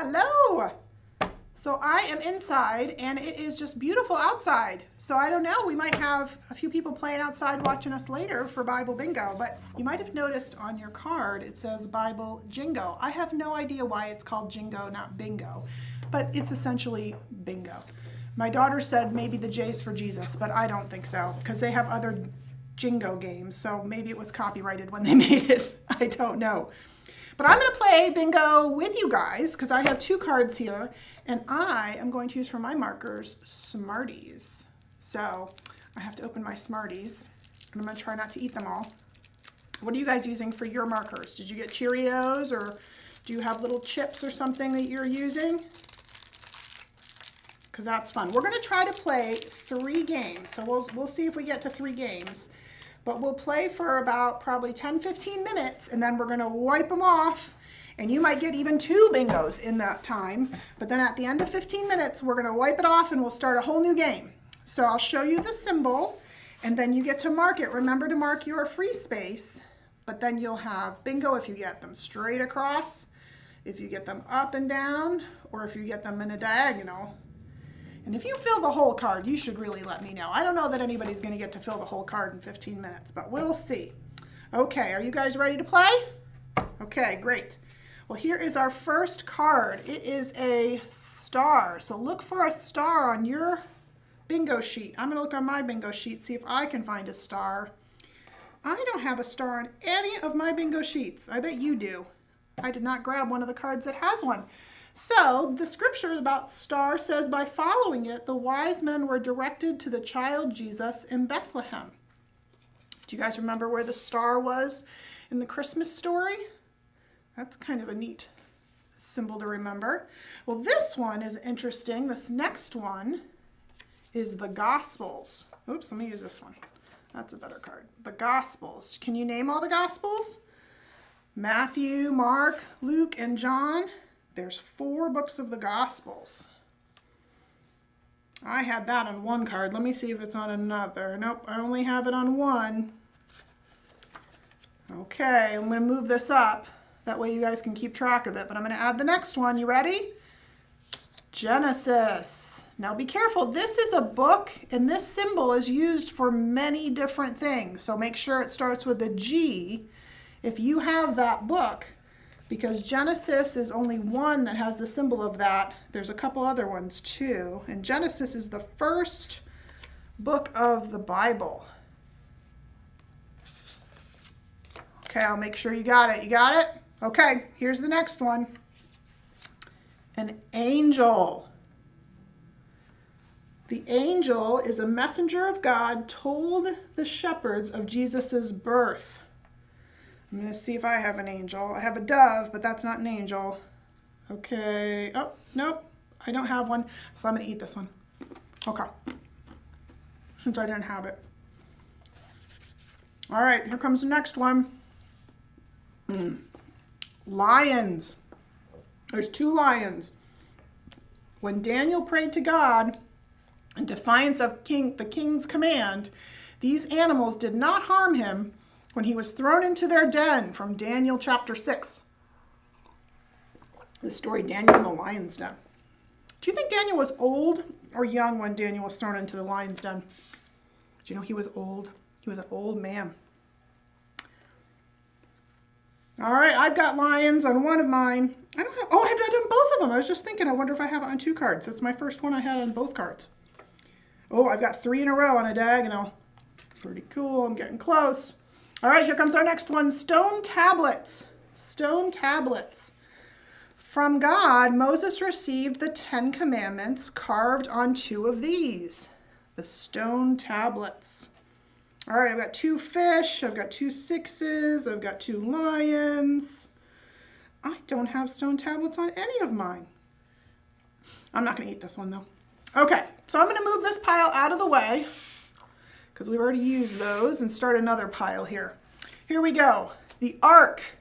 Hello! So I am inside and it is just beautiful outside. So I don't know, we might have a few people playing outside watching us later for Bible Bingo, but you might have noticed on your card it says Bible Jingo. I have no idea why it's called Jingo, not Bingo, but it's essentially bingo. My daughter said maybe the J's for Jesus, but I don't think so because they have other Jingo games, so maybe it was copyrighted when they made it. I don't know. But I'm going to play bingo with you guys because I have two cards here, and I am going to use for my markers Smarties. So I have to open my Smarties, and I'm going to try not to eat them all. What are you guys using for your markers? Did you get Cheerios, or do you have little chips or something that you're using? Because that's fun. We're going to try to play 3 games, so we'll see if we get to 3 games. But we'll play for about probably 10-15 minutes, and then we're going to wipe them off, and you might get even 2 bingos in that time. But then at the end of 15 minutes, we're going to wipe it off, and we'll start a whole new game. So I'll show you the symbol, and then you get to mark it. Remember to mark your free space, but then you'll have bingo if you get them straight across, if you get them up and down, or if you get them in a diagonal. And if you fill the whole card, you should really let me know. I don't know that anybody's going to get to fill the whole card in 15 minutes, but we'll see. Okay, are you guys ready to play? Okay, great. Well, here is our first card. It is a star. So look for a star on your bingo sheet. I'm going to look on my bingo sheet, see if I can find a star. I don't have a star on any of my bingo sheets. I bet you do. I did not grab one of the cards that has one. So the scripture about star says, by following it, the wise men were directed to the child Jesus in Bethlehem. Do you guys remember where the star was in the Christmas story? That's kind of a neat symbol to remember. Well, this one is interesting. This next one is the Gospels. Oops, let me use this one. That's a better card. The Gospels. Can you name all the Gospels? Matthew, Mark, Luke, and John. There's 4 books of the Gospels. I had that on one card. Let me see if it's on another. Nope, I only have it on one. Okay, I'm going to move this up. That way you guys can keep track of it. But I'm going to add the next one. You ready? Genesis. Now be careful. This is a book, and this symbol is used for many different things. So make sure it starts with a G if you have that book. Because Genesis is only one that has the symbol of that. There's a couple other ones too. And Genesis is the first book of the Bible. Okay, I'll make sure you got it. You got it? Okay, here's the next one. An angel. The angel is a messenger of God told the shepherds of Jesus's birth. I'm going to see if I have an angel. I have a dove, but that's not an angel. Okay. Oh, nope. I don't have one. So I'm going to eat this one. Okay. Since I didn't have it. All right. Here comes the next one. Lions. There's 2 lions. When Daniel prayed to God in defiance of the king's command, these animals did not harm him when he was thrown into their den, from Daniel chapter 6. The story, Daniel in the lion's den. Do you think Daniel was old or young when Daniel was thrown into the lion's den? Do you know he was old? He was an old man. All right, I've got lions on one of mine. I don't have, oh, I've done both of them. I was just thinking, I wonder if I have it on 2 cards. That's my first one I had on both cards. Oh, I've got 3 in a row on a diagonal. Pretty cool, I'm getting close. All right, here comes our next one, stone tablets. Stone tablets. From God, Moses received the 10 commandments carved on 2 of these, the stone tablets. All right, I've got 2 fish, I've got 2 6s, I've got 2 lions. I don't have stone tablets on any of mine. I'm not going to eat this one, though. Okay, so I'm going to move this pile out of the way, because we've already used those, and start another pile here. Here we go. The ark.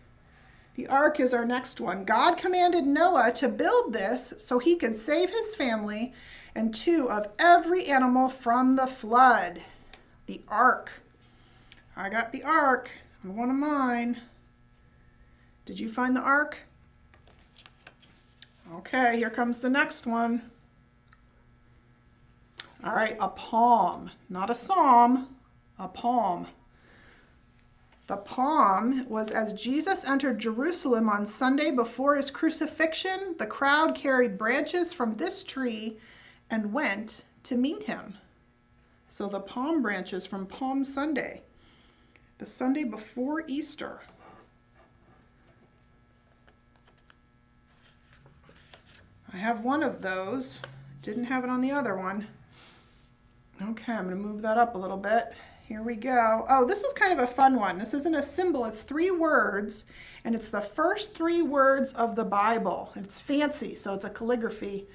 The ark is our next one. God commanded Noah to build this so he could save his family and 2 of every animal from the flood. The ark. I got the ark on one of mine. Did you find the ark? Okay, here comes the next one. All right, a palm, not a psalm, a palm. The palm was as Jesus entered Jerusalem on Sunday before his crucifixion, the crowd carried branches from this tree and went to meet him. So the palm branches from Palm Sunday, the Sunday before Easter. I have one of those. Didn't have it on the other one. Okay, I'm going to move that up a little bit. Here we go. Oh, this is kind of a fun one. This isn't a symbol. It's 3 words, and it's the first 3 words of the Bible. It's fancy, so it's a calligraphy.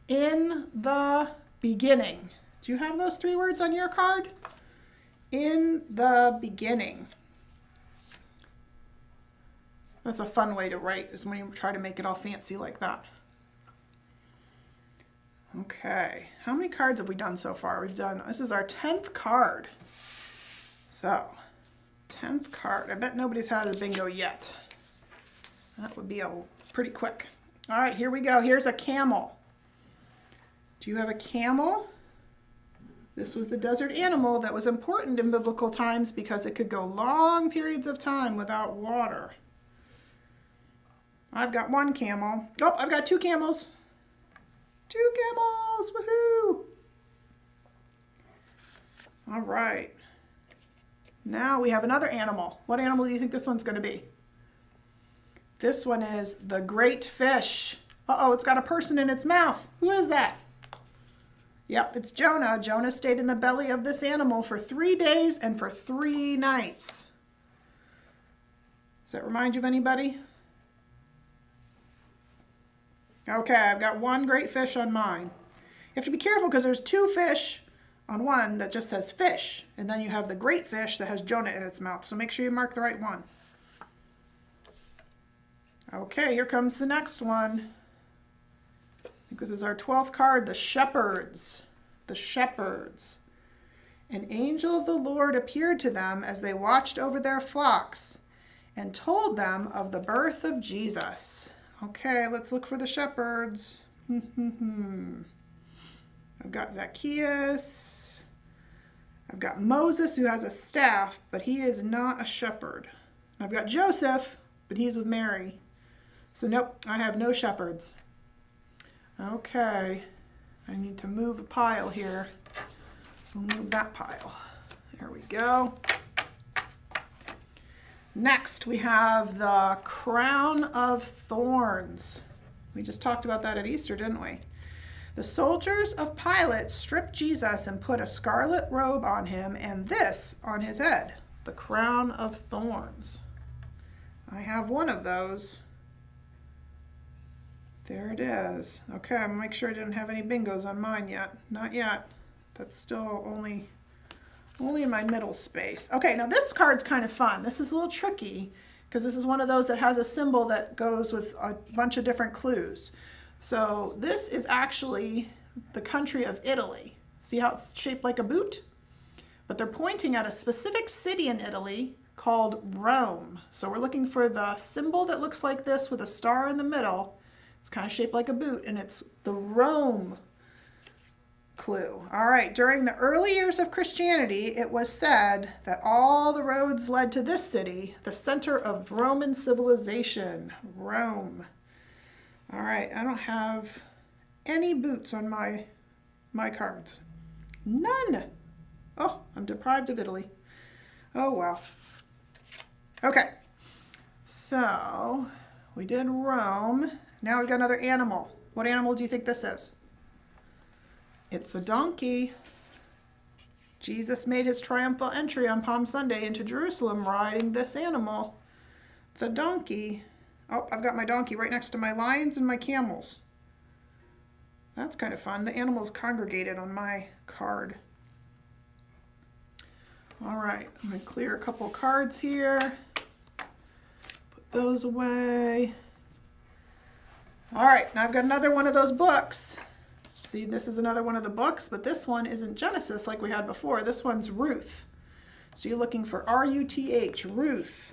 In the beginning. Do you have those 3 words on your card? In the beginning. That's a fun way to write, is when you try to make it all fancy like that. Okay, how many cards have we done so far? This is our 10th card. So, 10th card. I bet nobody's had a bingo yet. That would be pretty quick. All right, here we go. Here's a camel. Do you have a camel? This was the desert animal that was important in biblical times because it could go long periods of time without water. I've got 1 camel. Oh, I've got 2 camels. 2 camels, woohoo! All right. Now we have another animal. What animal do you think this one's going to be? This one is the great fish. Uh-oh, it's got a person in its mouth. Who is that? Yep, it's Jonah. Jonah stayed in the belly of this animal for 3 days and for 3 nights. Does that remind you of anybody? Okay, I've got 1 great fish on mine. You have to be careful because there's 2 fish on one that just says fish. And then you have the great fish that has Jonah in its mouth. So make sure you mark the right one. Okay, here comes the next one. I think this is our 12th card, the shepherds. The shepherds. An angel of the Lord appeared to them as they watched over their flocks and told them of the birth of Jesus. Okay, let's look for the shepherds. I've got Zacchaeus. I've got Moses, who has a staff, but he is not a shepherd. I've got Joseph, but he's with Mary. So nope, I have no shepherds. Okay, I need to move a pile here. We'll move that pile. There we go. Next, we have the Crown of Thorns. We just talked about that at Easter, didn't we? The soldiers of Pilate stripped Jesus and put a scarlet robe on him and this on his head, the Crown of Thorns. I have one of those. There it is. Okay, I'm gonna make sure I didn't have any bingos on mine yet. Not yet. That's still only in my middle space. Okay, now this card's kind of fun. This is a little tricky because this is one of those that has a symbol that goes with a bunch of different clues. So this is actually the country of Italy. See how it's shaped like a boot? But they're pointing at a specific city in Italy called Rome. So we're looking for the symbol that looks like this with a star in the middle. It's kind of shaped like a boot, and it's the Rome clue. All right, during the early years of Christianity, it was said that all the roads led to this city, the center of Roman civilization, Rome. All right, I don't have any boots on my cards. None. Oh, I'm deprived of Italy. Oh, well. Okay, so we did Rome. Now we've got another animal. What animal do you think this is? It's a donkey. Jesus made his triumphal entry on Palm Sunday into Jerusalem riding this animal, the donkey. Oh, I've got my donkey right next to my lions and my camels. That's kind of fun. The animals congregated on my card. All right, I'm going to clear a couple cards here. Put those away. All right, now I've got another one of those books. See, this is another one of the books, but this one isn't Genesis like we had before. This one's Ruth. So you're looking for R-U-T-H, Ruth.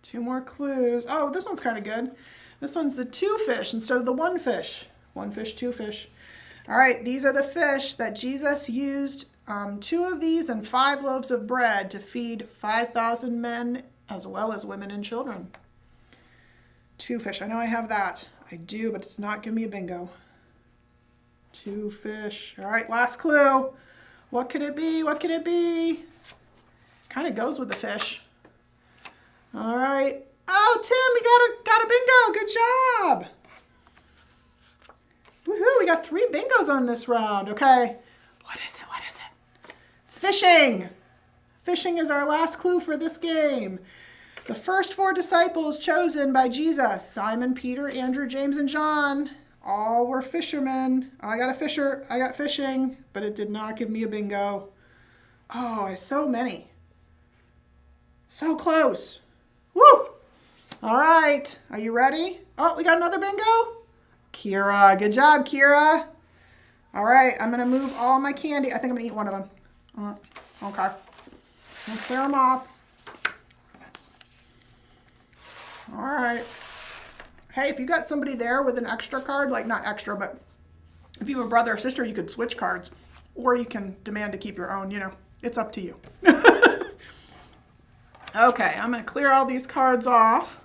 2 more clues. Oh, this one's kind of good. This one's the 2 fish instead of the 1 fish. 1 fish, 2 fish. All right, these are the fish that Jesus used 2 of these and 5 loaves of bread to feed 5,000 men as well as women and children. 2 fish. I know I have that. I do, but it did not give me a bingo. 2 fish. All right, last clue. What could it be? What could it be? Kind of goes with the fish. All right. Oh, Tim, we got a bingo. Good job. Woohoo, we got 3 bingos on this round. Okay. What is it? What is it? Fishing. Fishing is our last clue for this game. The first 4 disciples chosen by Jesus, Simon, Peter, Andrew, James, and John, all were fishermen. I got fishing, but it did not give me a bingo. Oh, so many. So close. Woo! All right, are you ready? Oh, we got another bingo? Kira, good job, Kira. All right, I'm gonna move all my candy. I think I'm gonna eat one of them. Okay, I'll clear them off. All right. Hey, if you got somebody there with an extra card, like not extra, but if you have a brother or sister, you could switch cards, or you can demand to keep your own, you know, it's up to you. Okay, I'm gonna clear all these cards off.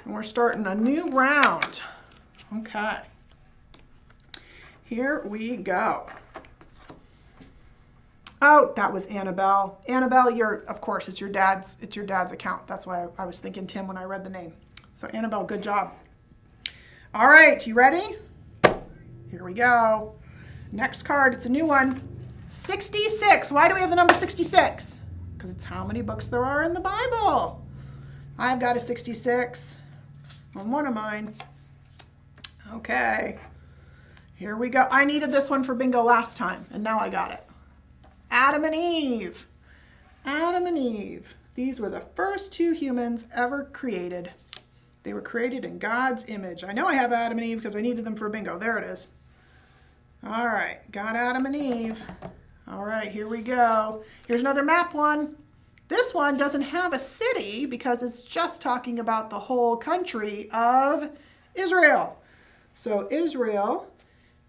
And we're starting a new round. Okay. Here we go. Oh, that was Annabelle. Annabelle, of course, it's your dad's account. That's why I was thinking Tim when I read the name. So Annabelle, good job. All right, you ready? Here we go. Next card, it's a new one. 66. Why do we have the number 66? Because it's how many books there are in the Bible. I've got a 66 on one of mine. Okay, here we go. I needed this one for bingo last time, and now I got it. Adam and Eve. Adam and Eve. These were the first 2 humans ever created. They were created in God's image. I know I have Adam and Eve because I needed them for bingo. There it is. All right, got Adam and Eve. All right, here we go. Here's another map one. This one doesn't have a city because it's just talking about the whole country of Israel. So Israel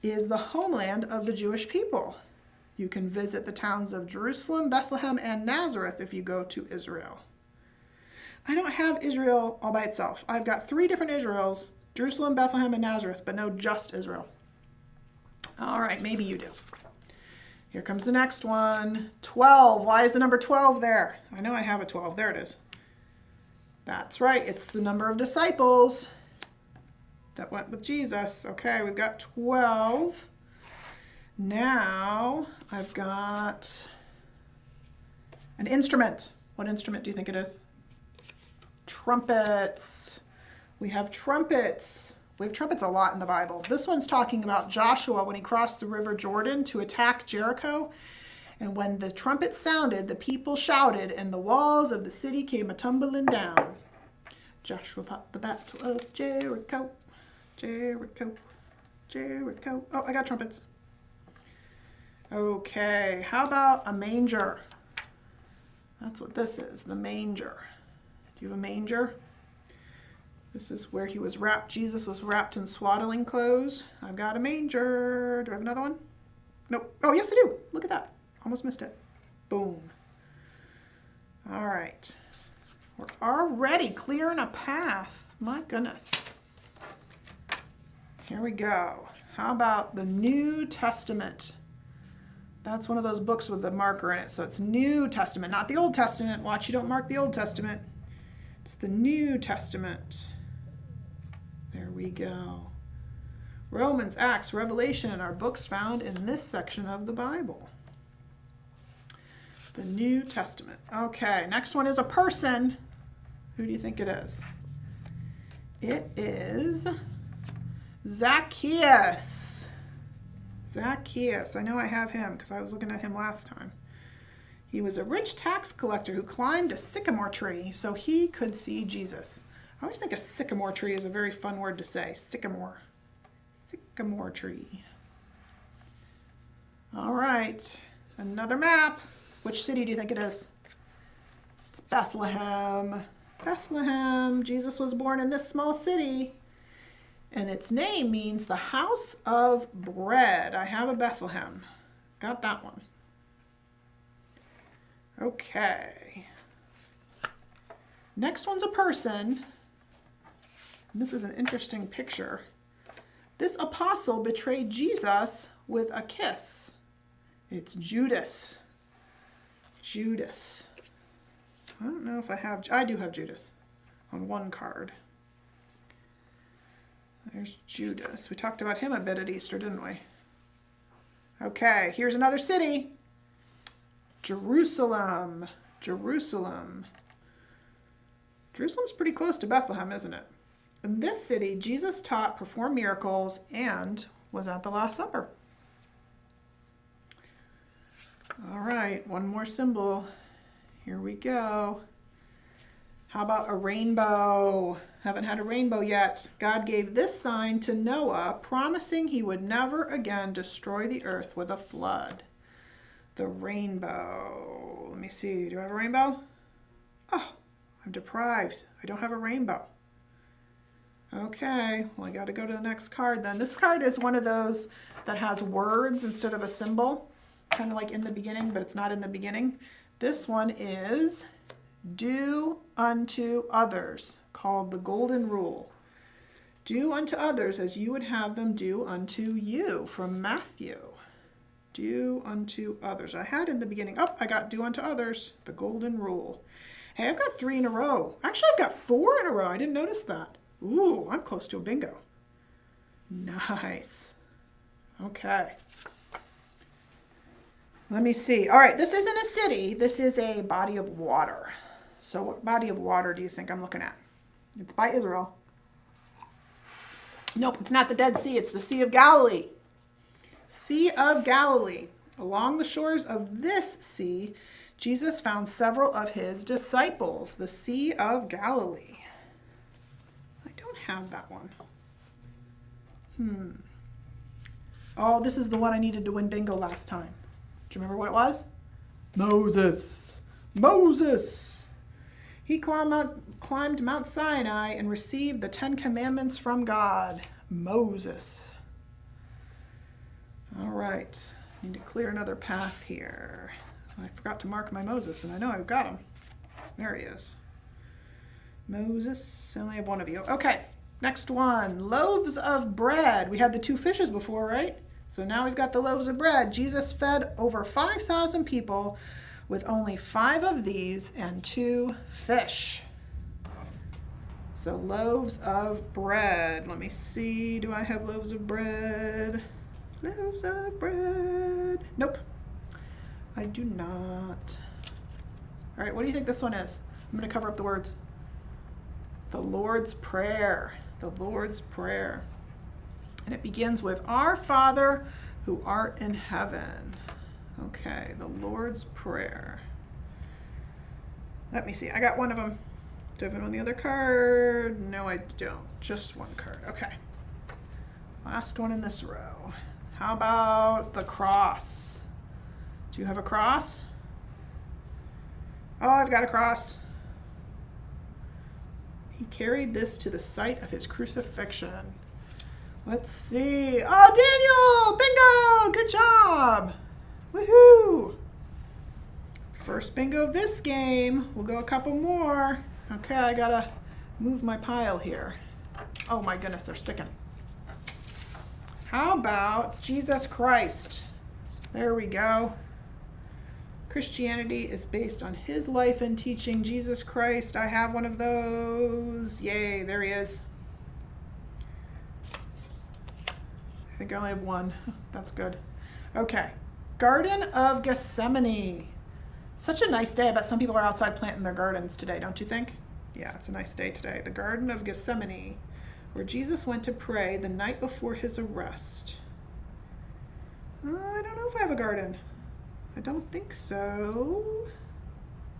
is the homeland of the Jewish people. You can visit the towns of Jerusalem, Bethlehem, and Nazareth if you go to Israel. I don't have Israel all by itself. I've got 3 different Israels, Jerusalem, Bethlehem, and Nazareth, but no, just Israel. All right, maybe you do. Here comes the next one. 12. Why is the number 12 there? I know I have a 12. There it is. That's right. It's the number of disciples that went with Jesus. Okay, we've got 12. Now I've got an instrument. What instrument do you think it is? Trumpets. We have trumpets. We have trumpets a lot in the Bible. This one's talking about Joshua when he crossed the river Jordan to attack Jericho. And when the trumpet sounded, the people shouted, and the walls of the city came a-tumbling down. Joshua fought the battle of Jericho. Jericho. Jericho. Oh, I got trumpets. Okay, how about a manger? That's what this is, the manger. Do you have a manger? This is where he was wrapped. Jesus was wrapped in swaddling clothes. I've got a manger. Do I have another one? Nope. Oh, yes, I do. Look at that. Almost missed it. Boom. All right. We're already clearing a path. My goodness. Here we go. How about the New Testament? That's one of those books with the marker in it. So it's New Testament, not the Old Testament. Watch you don't mark the Old Testament. It's the New Testament. There we go. Romans, Acts, Revelation are books found in this section of the Bible. The New Testament. Okay, next one is a person. Who do you think it is? It is Zacchaeus. Zacchaeus. I know I have him because I was looking at him last time. He was a rich tax collector who climbed a sycamore tree so he could see Jesus. I always think a sycamore tree is a very fun word to say. Sycamore. Sycamore tree. All right. Another map. Which city do you think it is? It's Bethlehem. Bethlehem. Jesus was born in this small city. And its name means the house of bread. I have a Bethlehem. Got that one. Okay. Next one's a person. This is an interesting picture. This apostle betrayed Jesus with a kiss. It's Judas. Judas. I don't know if I do have Judas on one card. There's Judas. We talked about him a bit at Easter, didn't we? Okay, here's another city. Jerusalem. Jerusalem. Jerusalem's pretty close to Bethlehem, isn't it? In this city, Jesus taught, performed miracles, and was at the Last Supper. All right, one more symbol. Here we go. How about a rainbow? Haven't had a rainbow yet. God gave this sign to Noah, promising he would never again destroy the earth with a flood. The rainbow. Let me see. Do I have a rainbow? Oh, I'm deprived. I don't have a rainbow. Okay, well, I got to go to the next card then. This card is one of those that has words instead of a symbol, kind of like in the beginning, but it's not in the beginning. This one is do unto others, called the Golden Rule. Do unto others as you would have them do unto you, from Matthew. Do unto others. I had in the beginning, oh, I got do unto others, the Golden Rule. Hey, I've got 3 in a row. Actually, I've got 4 in a row. I didn't notice that. Ooh, I'm close to a bingo. Nice. Okay. Let me see. All right, this isn't a city. This is a body of water. So what body of water do you think I'm looking at? It's by Israel. Nope, it's not the Dead Sea. It's the Sea of Galilee. Sea of Galilee. Along the shores of this sea, Jesus found several of his disciples. The Sea of Galilee. Have that one. Oh, this is the one I needed to win bingo last time. Do you remember what it was? Moses. Moses. He climbed Mount Sinai and received the 10 Commandments from God. Moses. All right. Need to clear another path here. I forgot to mark my Moses, and I know I've got him. There he is. Moses. I only have one of you. Okay. Next one, loaves of bread. We had the 2 fishes before, right? So now we've got the loaves of bread. Jesus fed over 5,000 people with only 5 of these and 2 fish. So loaves of bread. Let me see. Do I have loaves of bread? Loaves of bread. Nope. I do not. All right, what do you think this one is? I'm going to cover up the words. The Lord's Prayer. The Lord's Prayer. And it begins with, Our Father who art in heaven. Okay, the Lord's Prayer. Let me see. I got one of them. Do I have it on the other card? No, I don't. Just one card. Okay. Last one in this row. How about the cross? Do you have a cross? Oh, I've got a cross. He carried this to the site of his crucifixion. Let's see. Oh, Daniel! Bingo! Good job! Woohoo! First bingo of this game. We'll go a couple more. Okay, I gotta move my pile here. Oh my goodness, they're sticking. How about Jesus Christ? There we go. Christianity is based on his life and teaching. Jesus Christ, I have one of those. Yay, there he is. I think I only have one. That's good. Okay, Garden of Gethsemane. Such a nice day. I bet some people are outside planting their gardens today, don't you think? Yeah, it's a nice day today. The Garden of Gethsemane, where Jesus went to pray the night before his arrest. I don't know if I have a garden. I don't think so.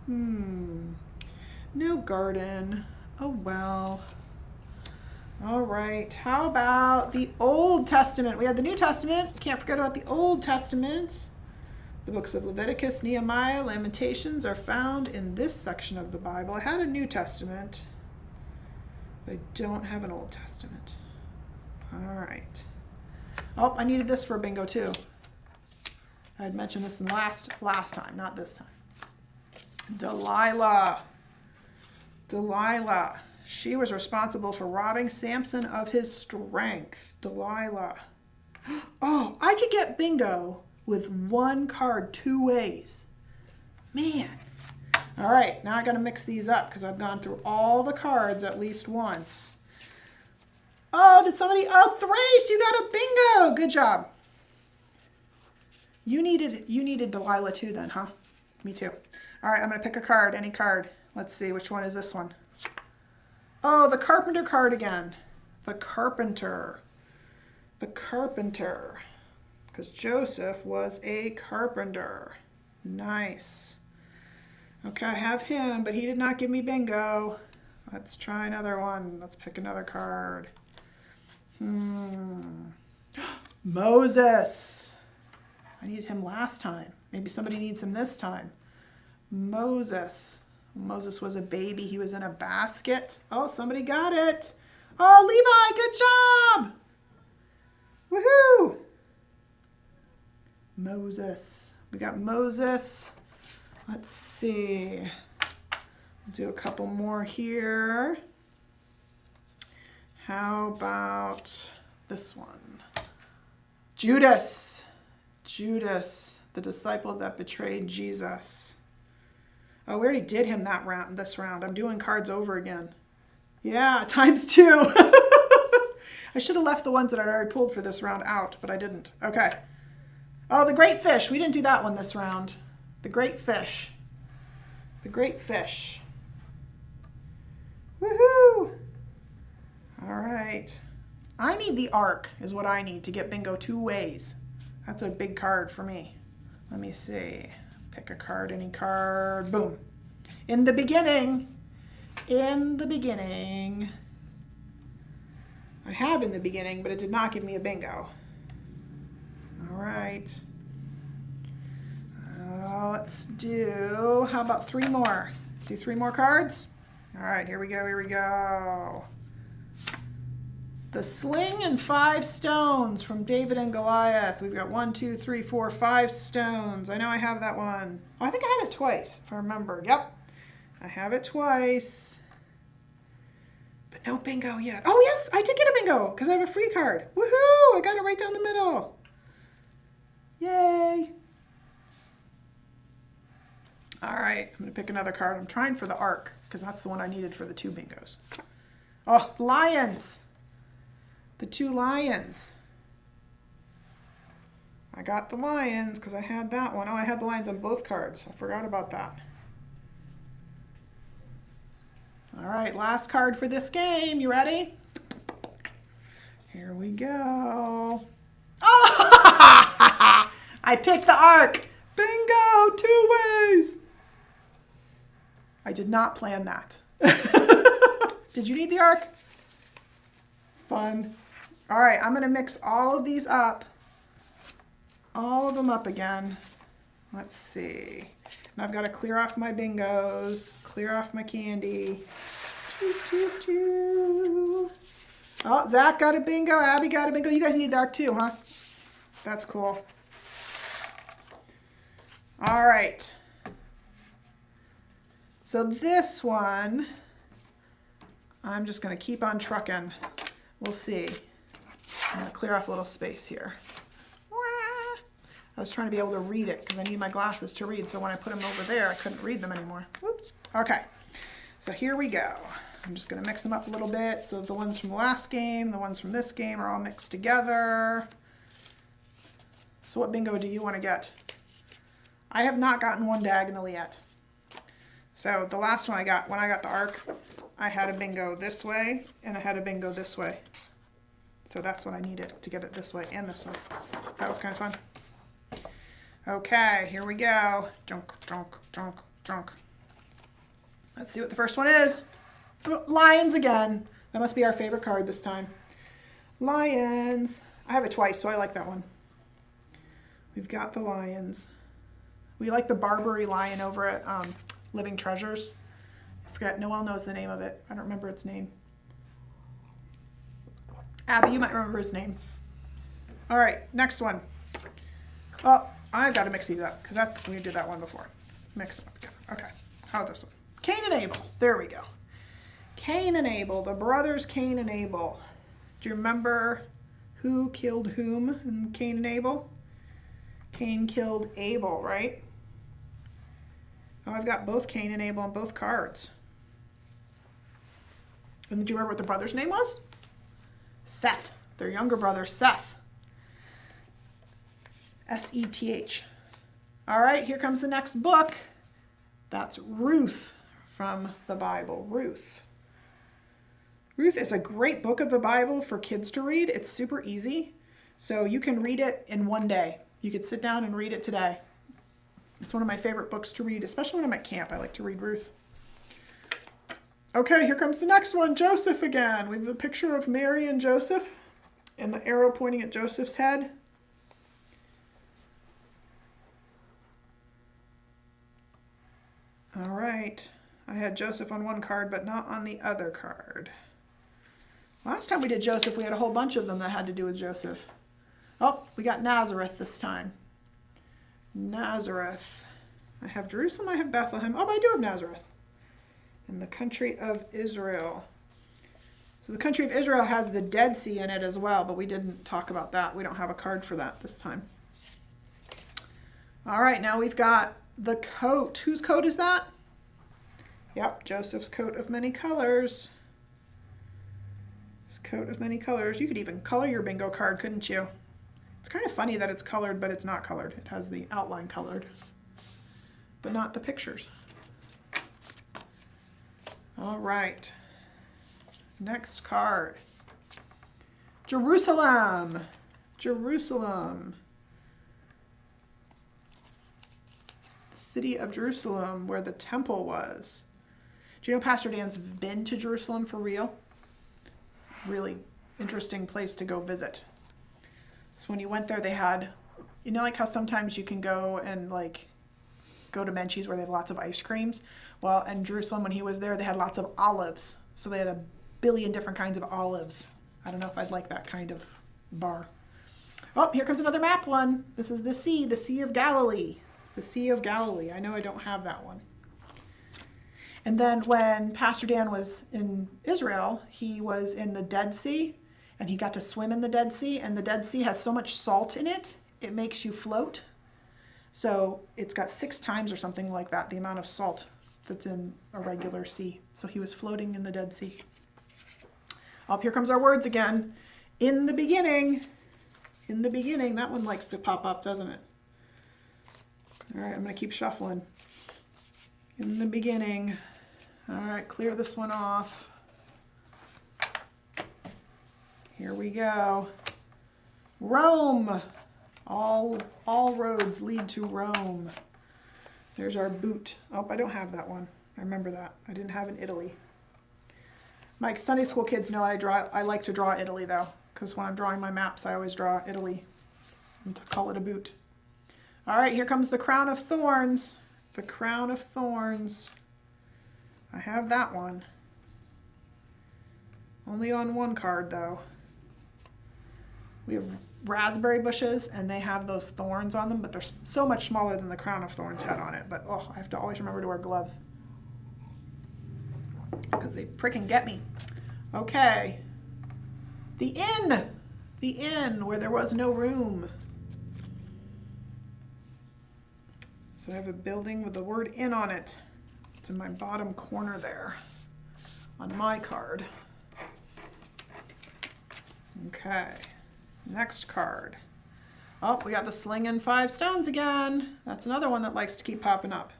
No garden. Oh well. All right. How about the Old Testament? We had the New Testament. Can't forget about the Old Testament. The books of Leviticus, Nehemiah, Lamentations are found in this section of the Bible. I had a New Testament, but I don't have an Old Testament. All right. Oh, I needed this for bingo too. I had mentioned this in last time, not this time. Delilah. Delilah. She was responsible for robbing Samson of his strength. Delilah. Oh, I could get bingo with one card 2 ways. Man. All right, now I got to mix these up because I've gone through all the cards at least once. Oh, did somebody? Oh, Thrace, you got a bingo. Good job. You needed Delilah too then, huh? Me too. All right, I'm going to pick a card, any card. Let's see, which one is this one? Oh, the carpenter card again. The carpenter. The carpenter. Because Joseph was a carpenter. Nice. Okay, I have him, but he did not give me bingo. Let's try another one. Let's pick another card. Moses. I needed him last time. Maybe somebody needs him this time. Moses. Moses was a baby. He was in a basket. Oh, somebody got it. Oh, Levi, good job. Woohoo. Moses. We got Moses. Let's see. Do a couple more here. How about this one? Judas. Judas, the disciple that betrayed Jesus. Oh, we already did him this round. I'm doing cards over again. Yeah, ×2. I should have left the ones that I'd already pulled for this round out, but I didn't. Okay. Oh, the great fish. We didn't do that one this round. The great fish. The great fish. Woohoo! All right. I need the Ark is what I need to get bingo 2 ways. That's a big card for me. Let me see. Pick a card, any card. Boom. In the beginning. In the beginning. I have in the beginning, but it did not give me a bingo. All right. Let's do, how about 3 more? Do 3 more cards? All right, here we go, here we go. The sling and 5 stones from David and Goliath. We've got 1, 2, 3, 4, 5 stones. I know I have that one. Oh, I think I had it twice, if I remember. Yep, I have it twice. But no bingo yet. Oh, yes, I did get a bingo because I have a free card. Woohoo, I got it right down the middle. Yay. All right, I'm going to pick another card. I'm trying for the Ark because that's the one I needed for the 2 bingos. Oh, lions. The 2 lions. I got the lions because I had that one. Oh, I had the lions on both cards. I forgot about that. All right, last card for this game. You ready? Here we go. Oh! I picked the Ark. Bingo, 2 ways. I did not plan that. Did you need the Ark? Fun. All right, I'm going to mix all of these up. All of them up again. Let's see. And I've got to clear off my bingos, clear off my candy. Choo, choo, choo. Oh, Zach got a bingo. Abby got a bingo. You guys need the Ark too, huh? That's cool. All right. So this one, I'm just going to keep on trucking. We'll see. I'm going to clear off a little space here. I was trying to be able to read it because I need my glasses to read, so when I put them over there, I couldn't read them anymore. Whoops. Okay, so here we go. I'm just going to mix them up a little bit so the ones from the last game, the ones from this game are all mixed together. So what bingo do you want to get? I have not gotten one diagonally yet. So the last one I got, when I got the Ark, I had a bingo this way, and I had a bingo this way. So that's what I needed to get it this way and this way. That was kind of fun. Okay, here we go. Junk, junk, junk, junk. Let's see what the first one is. Lions again. That must be our favorite card this time. Lions. I have it twice, so I like that one. We've got the lions. We like the Barbary lion over at Living Treasures. I forget, Noelle knows the name of it. I don't remember its name. Abby, you might remember his name. All right, next one. Oh, I've got to mix these up because we did that one before. Mix them up again. Okay, how this one? Cain and Abel. There we go. Cain and Abel, the brothers Cain and Abel. Do you remember who killed whom in Cain and Abel? Cain killed Abel, right? Oh, I've got both Cain and Abel on both cards. And do you remember what the brother's name was? Seth. Their younger brother, Seth. S-E-T-H. All right, here comes the next book. That's Ruth from the Bible. Ruth. Ruth is a great book of the Bible for kids to read. It's super easy. So you can read it in one day. You could sit down and read it today. It's one of my favorite books to read, especially when I'm at camp. I like to read Ruth. Okay, here comes the next one, Joseph again. We have a picture of Mary and Joseph and the arrow pointing at Joseph's head. All right, I had Joseph on one card, but not on the other card. Last time we did Joseph, we had a whole bunch of them that had to do with Joseph. Oh, we got Nazareth this time. Nazareth. I have Jerusalem, I have Bethlehem. Oh, but I do have Nazareth. In the country of Israel. So the country of Israel has the Dead Sea in it as well, but we didn't talk about that. We don't have a card for that this time. All right, now we've got the coat. Whose coat is that? Yep, Joseph's coat of many colors. His coat of many colors. You could even color your bingo card, couldn't you? It's kind of funny that it's colored, but it's not colored. It has the outline colored, but not the pictures. All right. Next card. Jerusalem. Jerusalem. The city of Jerusalem, where the temple was. Do you know Pastor Dan's been to Jerusalem for real? It's a really interesting place to go visit. So when he went there, they had, you know, like how sometimes you can go and like go to Menchie's where they have lots of ice creams. Well, in Jerusalem, when he was there, they had lots of olives. So they had a billion different kinds of olives. I don't know if I'd like that kind of bar. Oh, here comes another map one. This is the Sea of Galilee. The Sea of Galilee. I know I don't have that one. And then when Pastor Dan was in Israel, he was in the Dead Sea, and he got to swim in the Dead Sea. And the Dead Sea has so much salt in it, it makes you float. So it's got 6 times or something like that, the amount of salt that's in a regular sea. So he was floating in the Dead Sea. Up here comes our words again. In the beginning. In the beginning. That one likes to pop up, doesn't it? All right, I'm going to keep shuffling. In the beginning. All right, clear this one off. Here we go. Rome. All roads lead to Rome. There's our boot. Oh, I don't have that one. I remember that. I didn't have in Italy. My Sunday school kids know I like to draw Italy though, because when I'm drawing my maps, I always draw Italy and to call it a boot. All right, here comes the Crown of Thorns. The Crown of Thorns. I have that one. Only on one card though. We have raspberry bushes and they have those thorns on them, but they're so much smaller than the Crown of Thorns had on it. But oh, I have to always remember to wear gloves because they frickin' get me. Okay. The inn. The inn where there was no room. So I have a building with the word inn on it. It's in my bottom corner there on my card. Okay. Next card. Oh, we got the sling and 5 stones again. That's another one that likes to keep popping up.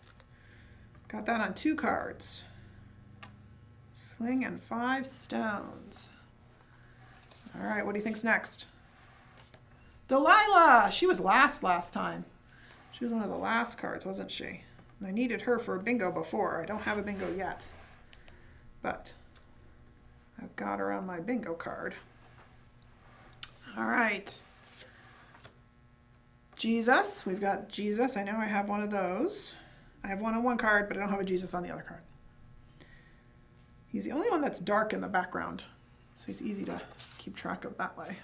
Got that on 2 cards. Sling and 5 stones. All right, what do you think's next? Delilah. She was last time. She was one of the last cards, wasn't she? And I needed her for a bingo before. I don't have a bingo yet, but I've got her on my bingo card. All right. Jesus. We've got Jesus. I know I have one of those. I have one on one card, but I don't have a Jesus on the other card. He's the only one that's dark in the background, so he's easy to keep track of that way.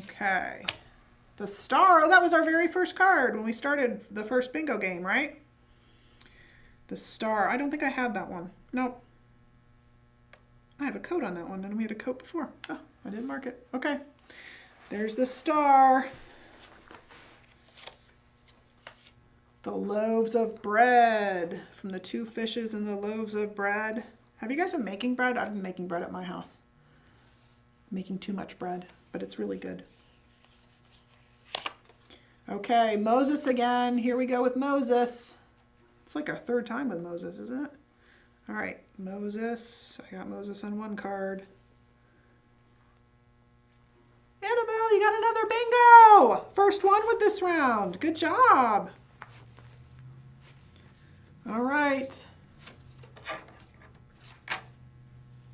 Okay. The star, oh, that was our very first card when we started the first bingo game, right? The star, I don't think I had that one. Nope. I have a coat on that one, and we had a coat before. Oh, I didn't mark it. Okay. There's the star. The loaves of bread, from the 2 fishes and the loaves of bread. Have you guys been making bread? I've been making bread at my house. Making too much bread, but it's really good. Okay, Moses again. Here we go with Moses. It's like our 3rd time with Moses, isn't it? All right, Moses. I got Moses on one card. Annabelle, you got another bingo! First one with this round. Good job. All right.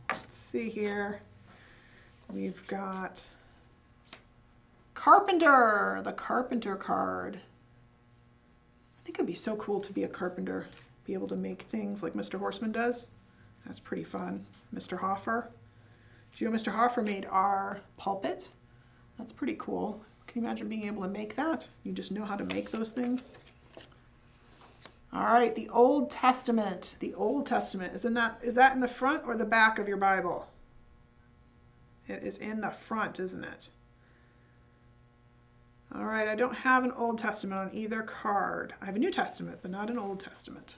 Let's see here. We've got Carpenter, the Carpenter card. I think it'd be so cool to be a carpenter, be able to make things like Mr. Horseman does. That's pretty fun. Mr. Hoffer. Do you know Mr. Hoffer made our pulpit? That's pretty cool. Can you imagine being able to make that? You just know how to make those things. All right, the Old Testament. The Old Testament. Is that in the front or the back of your Bible? It is in the front, isn't it? All right, I don't have an Old Testament on either card. I have a New Testament, but not an Old Testament.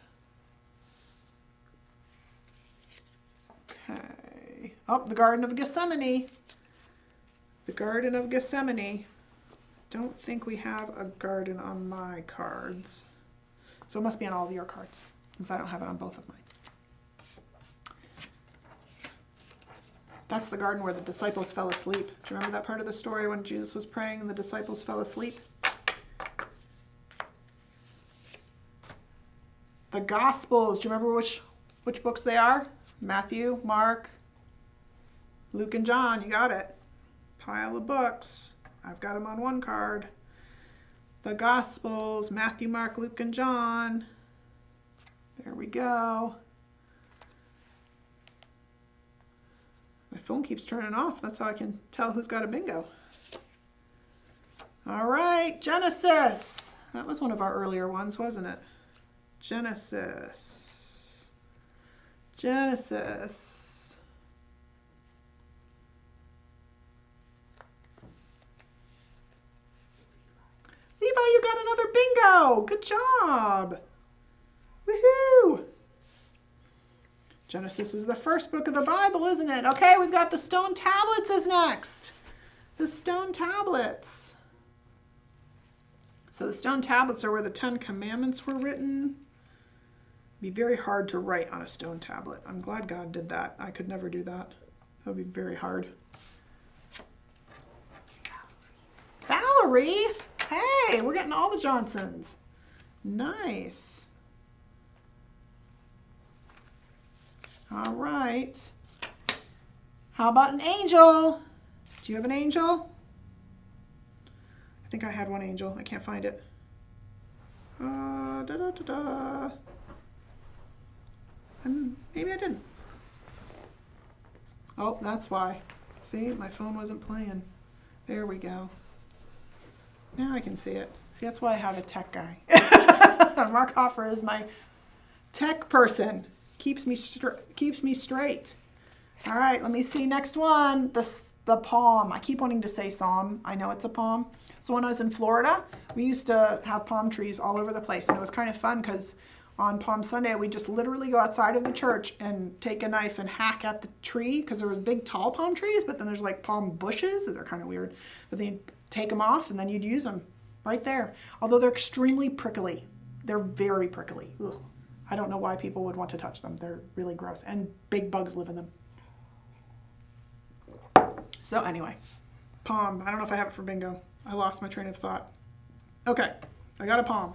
Okay. Oh, the Garden of Gethsemane. The Garden of Gethsemane. Don't think we have a garden on my cards. So it must be on all of your cards, since I don't have it on both of mine. That's the garden where the disciples fell asleep. Do you remember that part of the story when Jesus was praying and the disciples fell asleep? The Gospels. Do you remember which books they are? Matthew, Mark, Luke, and John. You got it. Pile of books. I've got them on one card. The Gospels, Matthew, Mark, Luke, and John. There we go. My phone keeps turning off. That's how I can tell who's got a bingo. All right, Genesis. That was one of our earlier ones, wasn't it? Genesis. Genesis. Levi, you got another bingo. Good job. Woohoo. Genesis is the first book of the Bible, isn't it? Okay, we've got the stone tablets is next. The stone tablets. So the stone tablets are where the 10 Commandments were written. It'd be very hard to write on a stone tablet. I'm glad God did that. I could never do that. That would be very hard. Valerie! Hey, we're getting all the Johnsons. Nice. All right. How about an angel? Do you have an angel? I think I had one angel. I can't find it. Maybe I didn't. Oh, that's why. See, my phone wasn't playing. There we go. Now I can see it. See, that's why I have a tech guy. Mark Hoffer is my tech person. Keeps me straight. All right, let me see next one. The palm. I keep wanting to say psalm. I know it's a palm. So when I was in Florida, we used to have palm trees all over the place, and it was kind of fun because on Palm Sunday we just literally go outside of the church and take a knife and hack at the tree because there was big tall palm trees, but then there's like palm bushes. They're kind of weird, but then you'd take them off and then you'd use them right there. Although they're extremely prickly. They're very prickly. Ugh. I don't know why people would want to touch them. They're really gross, and big bugs live in them. So anyway, palm. I don't know if I have it for bingo. I lost my train of thought. Okay, I got a palm.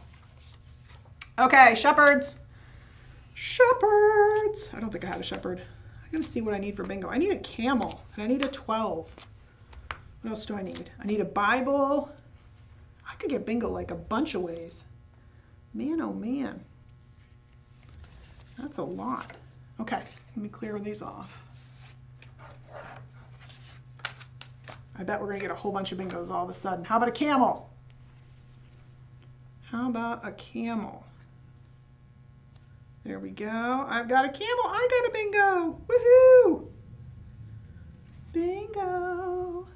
Okay, shepherds. Shepherds. I don't think I had a shepherd. I'm going to see what I need for bingo. I need a camel, and I need a 12. What else do I need? I need a Bible. I could get bingo like a bunch of ways. Man, oh man. That's a lot. Okay, let me clear these off. I bet we're going to get a whole bunch of bingos all of a sudden. How about a camel? How about a camel? There we go. I've got a camel. I got a bingo. Woohoo! Bingo.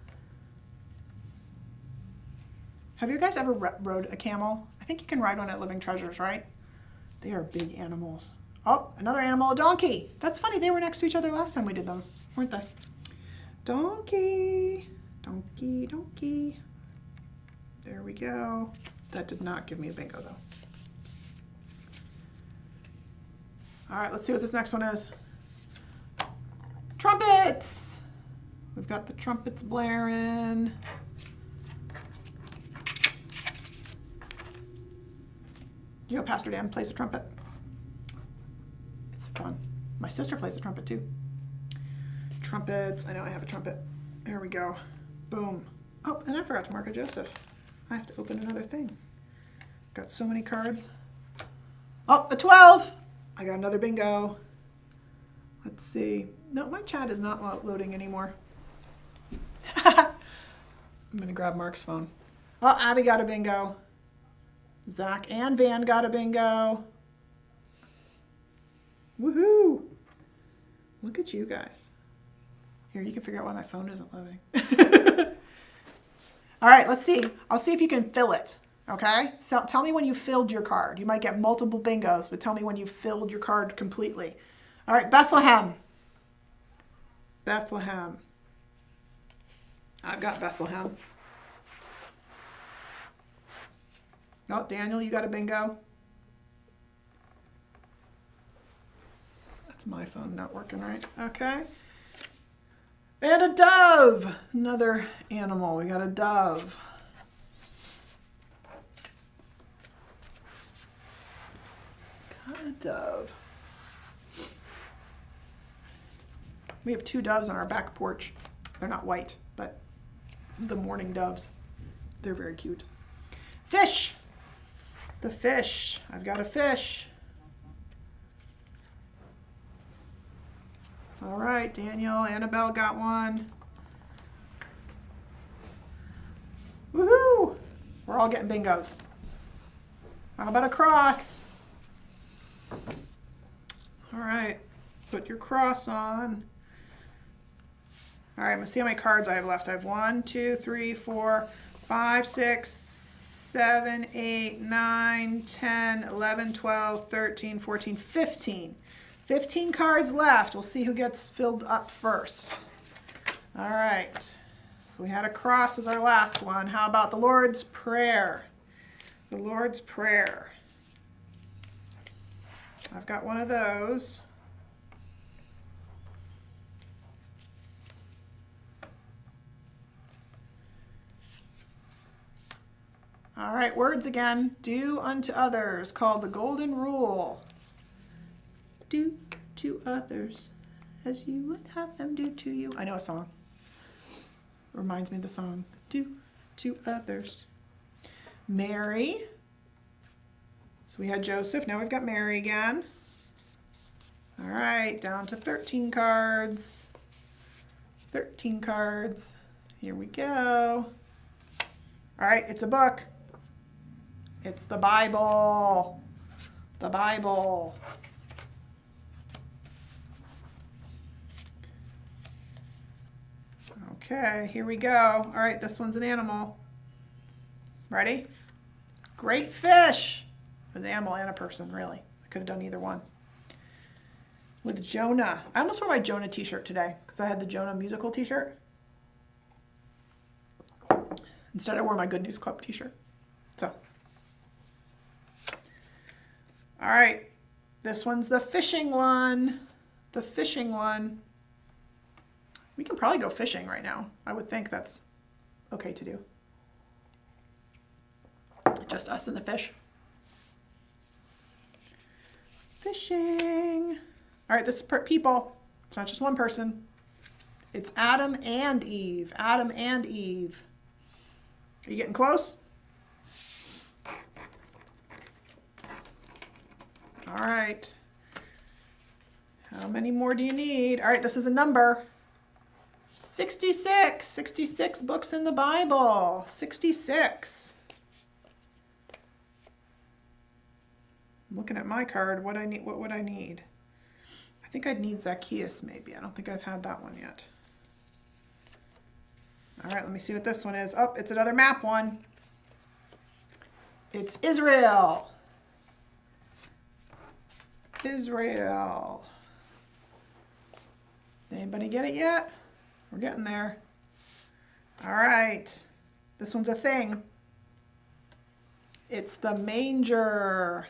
Have you guys ever rode a camel? I think you can ride one at Living Treasures, right? They are big animals. Oh, another animal, a donkey. That's funny. They were next to each other last time we did them, weren't they? Donkey. Donkey, donkey. There we go. That did not give me a bingo, though. All right, let's see what this next one is. Trumpets! We've got the trumpets blaring. You know Pastor Dan plays a trumpet? It's fun. My sister plays the trumpet, too. Trumpets. I know I have a trumpet. There we go. Boom. Oh, and I forgot to mark a Joseph. I have to open another thing. Got so many cards. Oh, a 12. I got another bingo. Let's see. No, my chat is not loading anymore. I'm going to grab Mark's phone. Oh, Abby got a bingo. Zach and Van got a bingo. Woohoo. Look at you guys. Here, you can figure out why my phone isn't loading. All right, let's see. I'll see if you can fill it, okay? So tell me when you filled your card. You might get multiple bingos, but tell me when you filled your card completely. All right, Bethlehem. Bethlehem. I've got Bethlehem. Oh, Daniel, you got a bingo. That's my phone not working right. Okay. And a dove. Another animal. We got a dove. Got a dove. We have 2 doves on our back porch. They're not white, but the mourning doves. They're very cute. Fish. The fish. I've got a fish. All right, Daniel, Annabelle got one. Woohoo! We're all getting bingos. How about a cross? All right, put your cross on. All right, I'm gonna see how many cards I have left. I have 1, 2, 3, 4, 5, 6, 7, 8, 9, 10, 11, 12, 13, 14, 15. 15 cards left. We'll see who gets filled up first. All right. So we had a cross as our last one. How about the Lord's Prayer? The Lord's Prayer. I've got one of those. All right, words again. Do unto others, called the Golden Rule. Do to others as you would have them do to you. I know a song. Reminds me of the song. Do to others. Mary. So we had Joseph. Now we've got Mary again. All right, down to 13 cards. 13 cards. Here we go. All right, it's a book. It's the Bible. The Bible. Okay, here we go. All right, this one's an animal. Ready? Great fish. An animal and a person, really. I could have done either one. With Jonah. I almost wore my Jonah t-shirt today because I had the Jonah musical t-shirt. Instead, I wore my Good News Club t-shirt. So. All right. This one's the fishing one. The fishing one. We can probably go fishing right now. I would think that's okay to do. Just us and the fish. Fishing. All right, this is people. It's not just one person. It's Adam and Eve. Adam and Eve. Are you getting close? All right. How many more do you need? All right, this is a number. 66. 66 books in the Bible. 66. I'm looking at my card. What would I need? I think I'd need Zacchaeus maybe. I don't think I've had that one yet. All right, let me see what this one is. Oh, it's another map one. It's Israel. Israel. Anybody get it yet? We're getting there. All right. This one's a thing. It's the manger.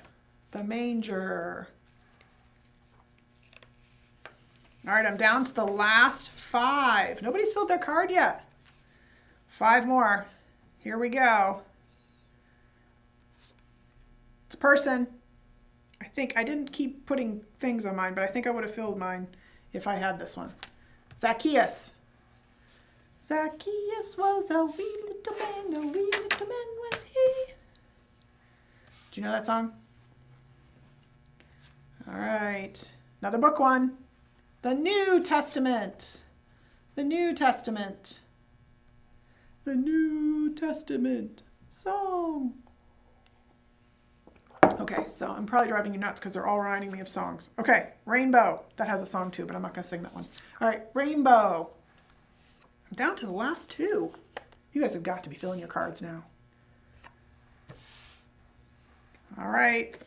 The manger. All right, I'm down to the last 5. Nobody's filled their card yet. 5 more. Here we go. It's a person. I think I didn't keep putting things on mine, but I think I would have filled mine if I had this one. Zacchaeus. Zacchaeus was a wee little man, a wee little man was he. Do you know that song? All right. Another book one. The New Testament. The New Testament. The New Testament song. Okay, so I'm probably driving you nuts because they're all reminding me of songs. Okay, Rainbow. That has a song too, but I'm not going to sing that one. All right, Rainbow. I'm down to the last 2. You guys have got to be filling your cards now. All right.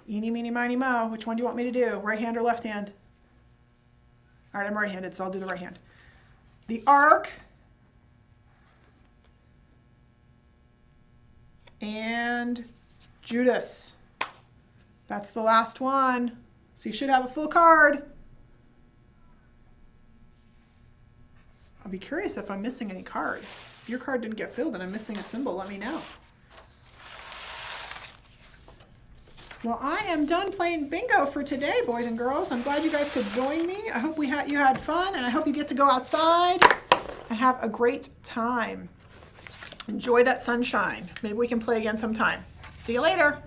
Eeny, meeny, miny, moe. Which one do you want me to do? Right hand or left hand? All right, I'm right-handed, so I'll do the right hand. The Ark. And Judas. That's the last one. So you should have a full card. I'll be curious if I'm missing any cards. If your card didn't get filled and I'm missing a symbol, let me know. Well, I am done playing bingo for today, boys and girls. I'm glad you guys could join me. I hope you had fun, and I hope you get to go outside and have a great time. Enjoy that sunshine. Maybe we can play again sometime. See you later.